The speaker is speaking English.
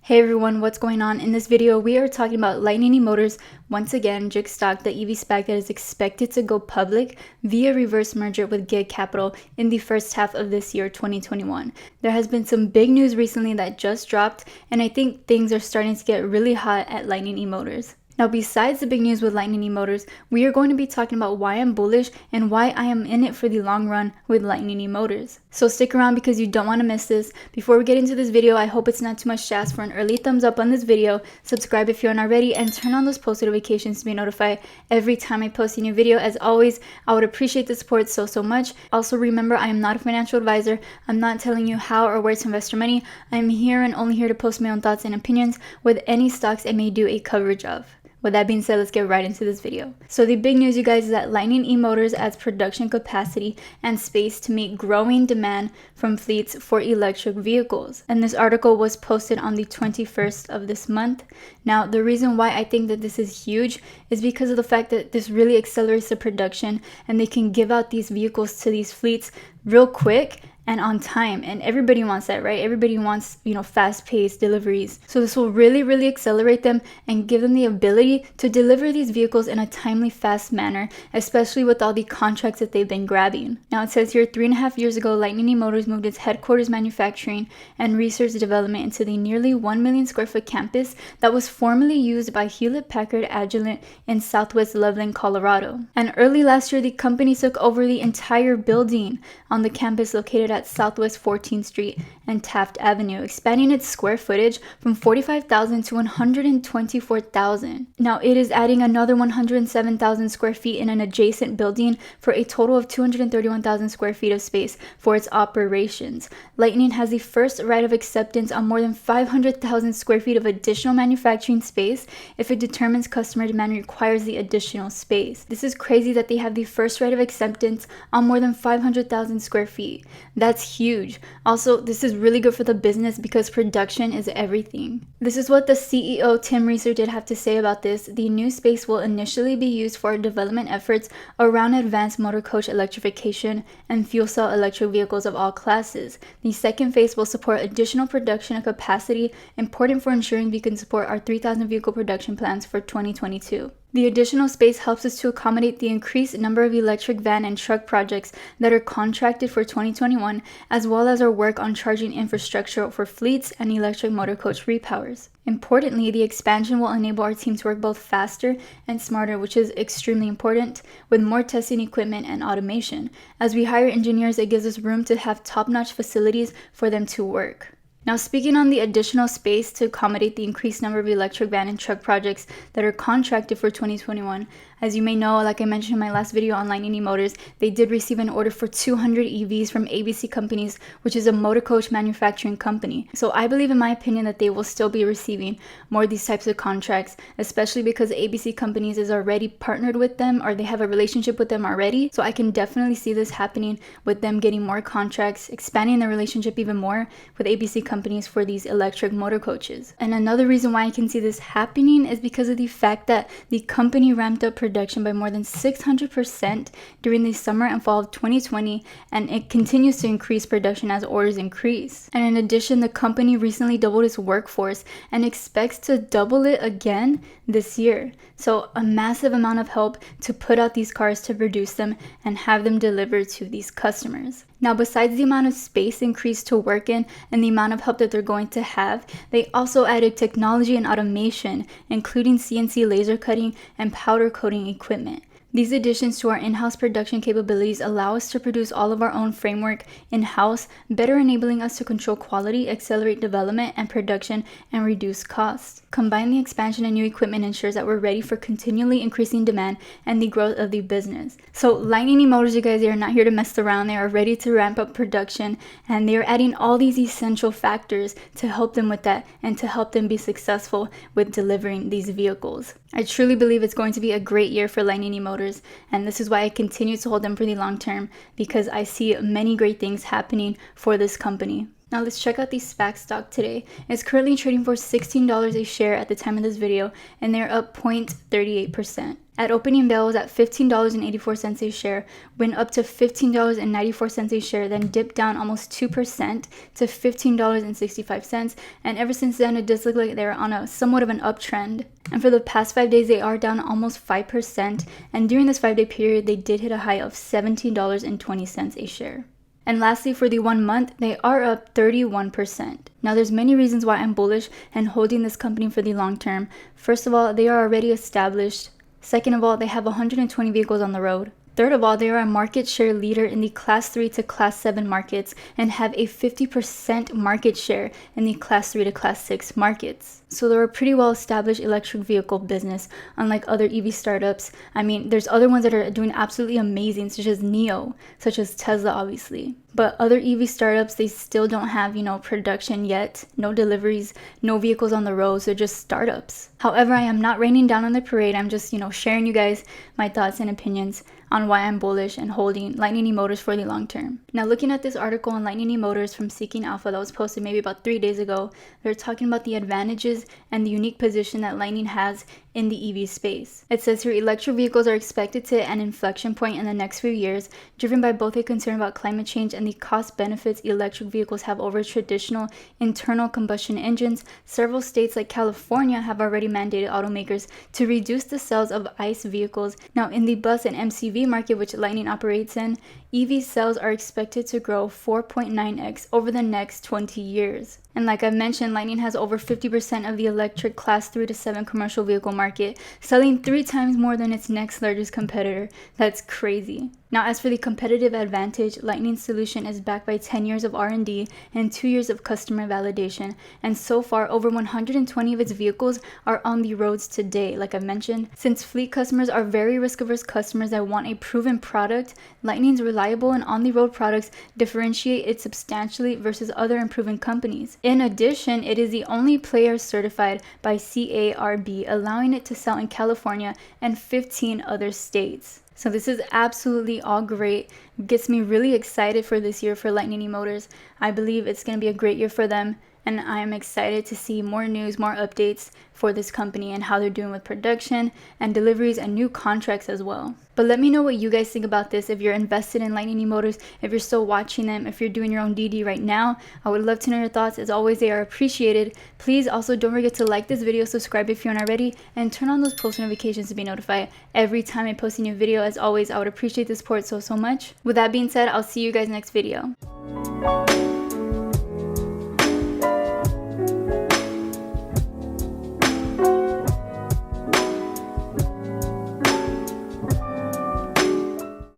Hey everyone, what's going on? In this video, we are talking about Lightning E-Motors, once again, GIK Stock, the EV SPAC that is expected to go public via reverse merger with GIK Capital in the first half of this year, 2021. There has been some big news recently that just dropped, and I think things are starting to get really hot at Lightning E-Motors. Now, besides the big news with Lightning E-Motors, we are going to be talking about why I'm bullish and why I am in it for the long run with Lightning E-Motors. So stick around because you don't want to miss this. Before we get into this video, I hope it's not too much to ask for an early thumbs up on this video, subscribe if you aren't already, and turn on those post notifications to be notified every time I post a new video. As always, I would appreciate the support so much. Also remember, I am not a financial advisor. I'm not telling you how or where to invest your money. I'm here and only here to post my own thoughts and opinions with any stocks I may do a coverage of. With that being said, let's get right into this video. So the big news, you guys, is that Lightning E-Motors adds production capacity and space to meet growing demand from fleets for electric vehicles. And this article was posted on the 21st of this month. Now, the reason why I think that this is huge is because of the fact that this really accelerates the production and they can give out these vehicles to these fleets real quick and on time, and everybody wants that, right? Everybody wants, fast-paced deliveries. So this will really accelerate them and give them the ability to deliver these vehicles in a timely, fast manner, especially with all the contracts that they've been grabbing. Now it says here, 3.5 years ago, Lightning E-Motors moved its headquarters, manufacturing, and research development into the nearly 1 million square foot campus that was formerly used by Hewlett-Packard Agilent in Southwest Loveland, Colorado. And early last year, the company took over the entire building on the campus located at Southwest 14th Street and Taft Avenue, expanding its square footage from 45,000 to 124,000. Now it is adding another 107,000 square feet in an adjacent building for a total of 231,000 square feet of space for its operations. Lightning has the first right of acceptance on more than 500,000 square feet of additional manufacturing space if it determines customer demand requires the additional space. This is crazy that they have the first right of acceptance on more than 500,000 square feet. That's huge. Also, this is really good for the business because production is everything. This is what the CEO Tim Reeser did have to say about this. The new space will initially be used for development efforts around advanced motor coach electrification and fuel cell electric vehicles of all classes. The second phase will support additional production capacity, important for ensuring we can support our 3,000 vehicle production plans for 2022. The additional space helps us to accommodate the increased number of electric van and truck projects that are contracted for 2021, as well as our work on charging infrastructure for fleets and electric motor coach repowers. Importantly, the expansion will enable our team to work both faster and smarter, which is extremely important, with more testing equipment and automation. As we hire engineers, it gives us room to have top-notch facilities for them to work. Now, speaking on the additional space to accommodate the increased number of electric van and truck projects that are contracted for 2021, as you may know, like I mentioned in my last video on Lightning E-Motors, they did receive an order for 200 EVs from ABC Companies, which is a motor coach manufacturing company. So I believe, in my opinion, that they will still be receiving more of these types of contracts, especially because ABC Companies is already partnered with them, or they have a relationship with them already. So I can definitely see this happening with them getting more contracts, expanding their relationship even more with ABC Companies for these electric motor coaches. And another reason why I can see this happening is because of the fact that the company ramped up production by more than 600% during the summer and fall of 2020, and it continues to increase production as orders increase. And in addition, the company recently doubled its workforce and expects to double it again this year. So a massive amount of help to put out these cars, to produce them and have them delivered to these customers. Now, besides the amount of space increased to work in and the amount of help that they're going to have, they also added technology and automation, including CNC laser cutting and powder coating equipment. These additions to our in-house production capabilities allow us to produce all of our own framework in-house, better enabling us to control quality, accelerate development and production, and reduce costs. Combine the expansion and new equipment ensures that we're ready for continually increasing demand and the growth of the business. So Lightning E-Motors, you guys, they are not here to mess around. They are ready to ramp up production, and they are adding all these essential factors to help them with that and to help them be successful with delivering these vehicles. I truly believe it's going to be a great year for Lightning E-Motors, and this is why I continue to hold them for the long term, because I see many great things happening for this company. Now let's check out the SPAC stock today. It's currently trading for $16 a share at the time of this video, and they're up 0.38%. At opening bell was at $15.84 a share, went up to $15.94 a share, then dipped down almost 2% to $15.65, and ever since then it does look like they're on a somewhat of an uptrend. And for the past 5 days they are down almost 5%, and during this 5-day period they did hit a high of $17.20 a share. And lastly, for the 1 month, they are up 31%. Now there's many reasons why I'm bullish and holding this company for the long term. First of all, they are already established. Second of all, they have 120 vehicles on the road. Third of all, they are a market share leader in the Class 3 to Class 7 markets and have a 50% market share in the Class 3 to Class 6 markets. So they're a pretty well established electric vehicle business, unlike other EV startups. I mean, there's other ones that are doing absolutely amazing, such as NIO, such as Tesla, obviously. But other EV startups, they still don't have, production yet, no deliveries, no vehicles on the road, so just startups. However, I am not raining down on the parade. I'm just, sharing you guys my thoughts and opinions on why I'm bullish and holding Lightning E-Motors for the long term. Now, looking at this article on Lightning E-Motors from Seeking Alpha that was posted maybe about 3 days ago, they're talking about the advantages and the unique position that Lightning has in the EV space. It says here, electric vehicles are expected to hit an inflection point in the next few years, driven by both a concern about climate change and the cost benefits electric vehicles have over traditional internal combustion engines. Several states like California have already mandated automakers to reduce the sales of ICE vehicles. Now, in the bus and MCV market, which Lightning operates in, EV sales are expected to grow 4.9x over the next 20 years. And like I mentioned, Lightning has over 50% of the electric Class 3 to 7 commercial vehicle market, selling 3 times more than its next largest competitor. That's crazy. Now, as for the competitive advantage, Lightning's solution is backed by 10 years of R&D and 2 years of customer validation. And so far, over 120 of its vehicles are on the roads today, like I mentioned. Since fleet customers are very risk-averse customers that want a proven product, Lightning's reliable and on-the-road products differentiate it substantially versus other unproven companies. In addition, it is the only player certified by CARB, allowing it to sell in California and 15 other states. So this is absolutely all great. Gets me really excited for this year for Lightning E-Motors. I believe it's going to be a great year for them, and I am excited to see more news, more updates for this company and how they're doing with production and deliveries and new contracts as well. But let me know what you guys think about this. If you're invested in Lightning E-Motors, if you're still watching them, if you're doing your own DD right now, I would love to know your thoughts. As always, they are appreciated. Please also don't forget to like this video, subscribe if you aren't already, and turn on those post notifications to be notified every time I post a new video. As always, I would appreciate the support so much. With that being said, I'll see you guys next video.